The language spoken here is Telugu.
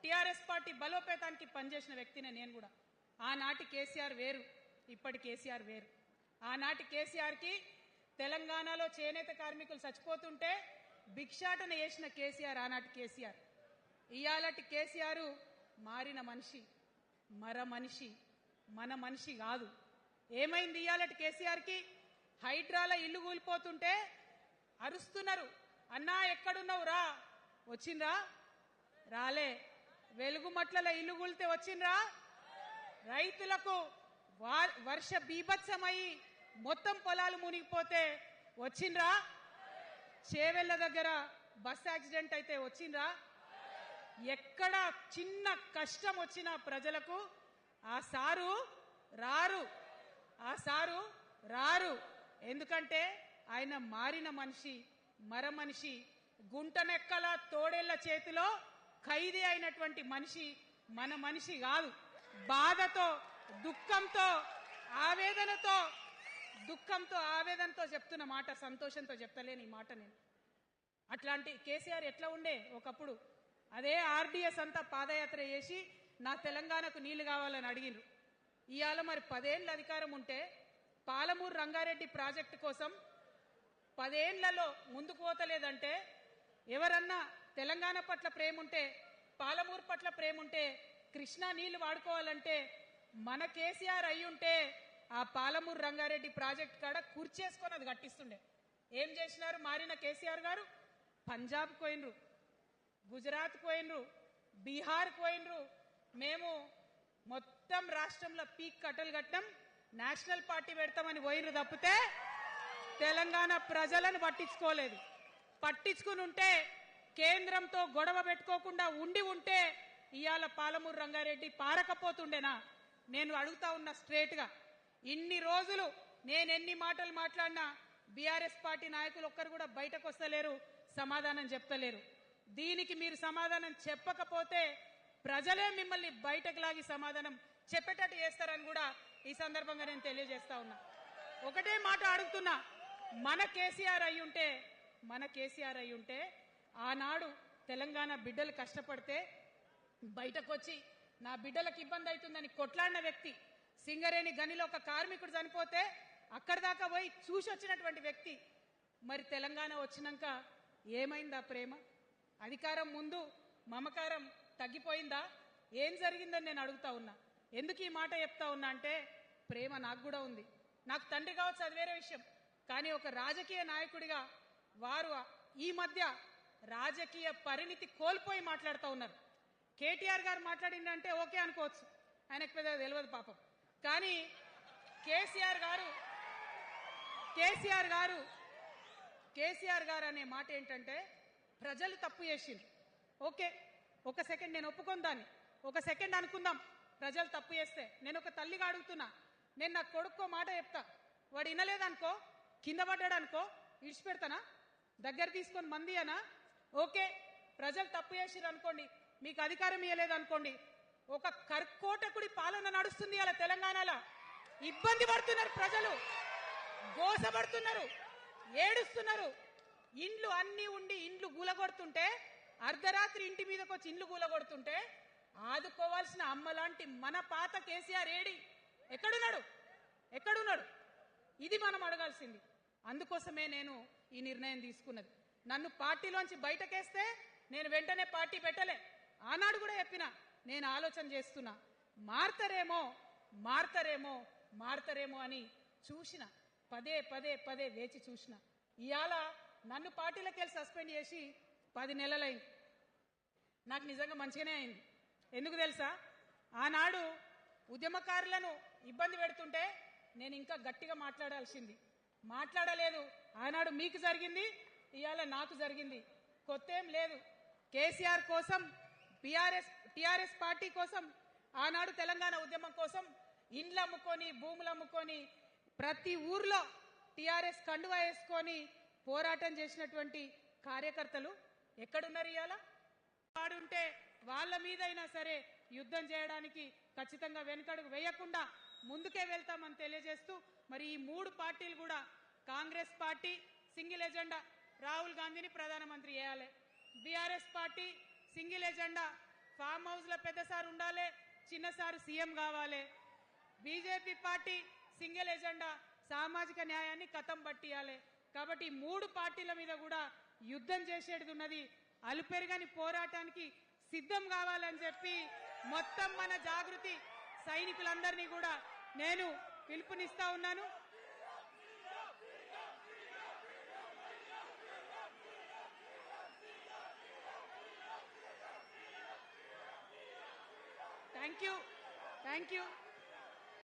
టీఆర్ఎస్ పార్టీ బలోపేతానికి పనిచేసిన వ్యక్తినే నేను కూడా. ఆనాటి కేసీఆర్ వేరు, ఇప్పటి కేసీఆర్ వేరు. ఆనాటి కేసీఆర్కి తెలంగాణలో చేనేత కార్మికులు చచ్చిపోతుంటే భిక్షాటన చేసిన కేసీఆర్ ఆనాటి కేసీఆర్. ఇయాలటి కేసీఆర్ మారిన మనిషి, మర మనిషి, మన మనిషి కాదు. ఏమైంది ఇయాలటి కేసీఆర్కి? హైడ్రాల ఇల్లు కూలిపోతుంటే అరుస్తున్నారు, అన్నా ఎక్కడున్నావు రా, వచ్చిండ్రా? రాలే. వెలుగుమట్ల ఇల్లు కూలితే వచ్చిండ్రా? రైతులకు వర్ష బీభత్సమై మొత్తం పొలాలు మునిగిపోతే వచ్చిండ్రా? చేవెళ్ల దగ్గర బస్ యాక్సిడెంట్ అయితే వచ్చిండ్రా? ఎక్కడ చిన్న కష్టం వచ్చినా ప్రజలకు ఆ సారు రారు, ఆ సారు రారు. ఎందుకంటే ఆయన మారిన మనిషి, మర మనిషి, గుంటనెక్కల తోడేళ్ల చేతిలో ఖైదీ అయినటువంటి మనిషి, మన మనిషి కాదు. బాధతో, దుఃఖంతో, ఆవేదనతో చెప్తున్న మాట, సంతోషంతో చెప్తలేని ఈ మాట నేను. అట్లాంటి కేసీఆర్ ఎట్లా ఉండే ఒకప్పుడు? అదే ఆర్డీఎస్ అంతా పాదయాత్ర చేసి నా తెలంగాణకు నీళ్లు కావాలని అడిగినరు. ఇవాళ మరి 10 ఏళ్ళ అధికారం ఉంటే పాలమూరు రంగారెడ్డి ప్రాజెక్టు కోసం 10 ఏళ్లలో ముందుకు పోతలేదంటే, ఎవరన్నా తెలంగాణ పట్ల ప్రేమ ఉంటే, పాలమూరు పట్ల ప్రేమ ఉంటే, కృష్ణా నీళ్లు వాడుకోవాలంటే మన కేసీఆర్ అయ్యుంటే ఆ పాలమూరు రంగారెడ్డి ప్రాజెక్ట్ కాడ కుర్చేసుకొని అది కట్టిస్తుండే. ఏం చేసినారు మారిన కేసీఆర్ గారు? పంజాబ్ పోయినరు, గుజరాత్ పోయినరు, బీహార్ పోయినరు. మేము మొత్తం రాష్ట్రంలో పీక్ కట్టలు కట్టాం, నేషనల్ పార్టీ పెడతామని పోయినరు తప్పితే తెలంగాణ ప్రజలను పట్టించుకోలేదు. పట్టించుకుని ఉంటే, కేంద్రంతో గొడవ పెట్టుకోకుండా ఉంటే ఇవాళ పాలమూరు రంగారెడ్డి పారకపోతుండేనా? నేను అడుగుతా ఉన్నా స్ట్రేట్ గా. ఇన్ని రోజులు నేను ఎన్ని మాటలు మాట్లాడినా బీఆర్ఎస్ పార్టీ నాయకులు ఒక్కరు కూడా బయటకు వస్తలేరు, సమాధానం చెప్తలేరు. దీనికి మీరు సమాధానం చెప్పకపోతే ప్రజలే మిమ్మల్ని బయటకు లాగి సమాధానం చెప్పేటట్టు చేస్తారని కూడా ఈ సందర్భంగా నేను తెలియజేస్తా ఉన్నా. ఒకటే మాట అడుగుతున్నా, మన కేసీఆర్ అయ్యుంటే ఆనాడు తెలంగాణ బిడ్డలు కష్టపడితే బయటకు వచ్చి నా బిడ్డలకు ఇబ్బంది అవుతుందని కొట్లాడిన వ్యక్తి, సింగరేణి గనిలో ఒక కార్మికుడు చనిపోతే అక్కడి దాకా పోయి చూసి వచ్చినటువంటి వ్యక్తి. మరి తెలంగాణ వచ్చినాక ఏమైందా ప్రేమ? అధికారం ముందు మమకారం తగ్గిపోయిందా? ఏం జరిగిందని నేను అడుగుతా ఉన్నా. ఎందుకు ఈ మాట చెప్తా ఉన్నా అంటే, ప్రేమ నాకు కూడా ఉంది. నాకు తండ్రి కావచ్చు, అది వేరే విషయం. కానీ ఒక రాజకీయ నాయకుడిగా వారు ఈ మధ్య రాజకీయ పరిణితి కోల్పోయి మాట్లాడుతూ ఉన్నారు. కేటీఆర్ గారు మాట్లాడిందంటే ఓకే అనుకోవచ్చు, ఆయనకు పెద్ద తెలియదు పాపం. కానీ కేసీఆర్ గారు అనే మాట ఏంటంటే, ప్రజలు తప్పు చేసిండ్రు. ఓకే, ఒక సెకండ్ నేను ఒప్పుకొని దాన్ని, ఒక సెకండ్ అనుకుందాం. ప్రజలు తప్పు చేస్తే నేను ఒక తల్లిగా అడుగుతున్నా, నేను నా కొడుకో మాట చెప్తా, వాడు వినలేదనుకో, కింద పడ్డాడు అనుకో, ఇడిచిపెడతానా? దగ్గర తీసుకొని మంది అనా? ఓకే, ప్రజలు తప్పు చేసిర్రు అనుకోండి, మీకు అధికారం ఇవ్వలేదు అనుకోండి, ఒక కర్కోటకుడి పాలన నడుస్తుంది అలా తెలంగాణలో. ఇబ్బంది పడుతున్నారు ప్రజలు, గోసపడుతున్నారు, ఏడుస్తున్నారు. ఇండ్లు అన్ని ఉండి ఇండ్లు గూలగొడుతుంటే, అర్ధరాత్రి ఇంటి మీదకి వచ్చి ఇండ్లు గూలగొడుతుంటే ఆదుకోవాల్సిన అమ్మలాంటి మన పాత కేసీఆర్ ఏడి? ఎక్కడున్నాడు? ఇది మనం అడగాల్సింది. అందుకోసమే నేను ఈ నిర్ణయం తీసుకున్నది. నన్ను పార్టీలోంచి బయటకేస్తే నేను వెంటనే పార్టీ పెట్టలే. ఆనాడు కూడా చెప్పినా, నేను ఆలోచన చేస్తున్నా, మారతారేమో అని చూసిన, పదే వేచి చూసిన. ఇవాళ నన్ను పార్టీలోకి వెళ్ళి సస్పెండ్ చేసి 10 నెలలైంది. నాకు నిజంగా మంచిగానే అయింది. ఎందుకు తెలుసా? ఆనాడు ఉద్యమకారులను ఇబ్బంది పెడుతుంటే నేను ఇంకా గట్టిగా మాట్లాడలేదు. ఆనాడు మీకు జరిగింది, ఇవాళ నాకు జరిగింది. కొత్త ఏం లేదు. కేసీఆర్ కోసం, టీఆర్ఎస్ పార్టీ కోసం, ఆనాడు తెలంగాణ ఉద్యమం కోసం ఇండ్లు అమ్ముకొని, భూములు అమ్ముకొని, ప్రతి ఊర్లో టీఆర్ఎస్ కండువా వేసుకొని పోరాటం చేసినటువంటి కార్యకర్తలు ఎక్కడున్నారు? ఇవాళ వాడుంటే వాళ్ళ మీదైనా సరే యుద్ధం చేయడానికి ఖచ్చితంగా వెనుకడుగు వేయకుండా ముందుకే వెళ్తామని తెలియజేస్తూ, మరి ఈ 3 పార్టీలు కూడా, Congress party single agenda, Rahul గాంధీని ప్రధానమంత్రి చేయాలి. BRS party single agenda, farm house లో పెద్ద సార్ ఉండాలి, చిన్న సార్ సీఎం కావాలి. బీజేపీ పార్టీ సింగిల్ ఎజెండా సామాజిక న్యాయాన్ని కథం పట్టియాలి. కాబట్టి 3 పార్టీల మీద కూడా యుద్ధం చేసేది ఉన్నది. అలుపెరగని పోరాటానికి సిద్ధం కావాలని చెప్పి మొత్తం మన జాగృతి సైనికులందరినీ కూడా నేను పిలుపునిస్తా ఉన్నాను. Thank you.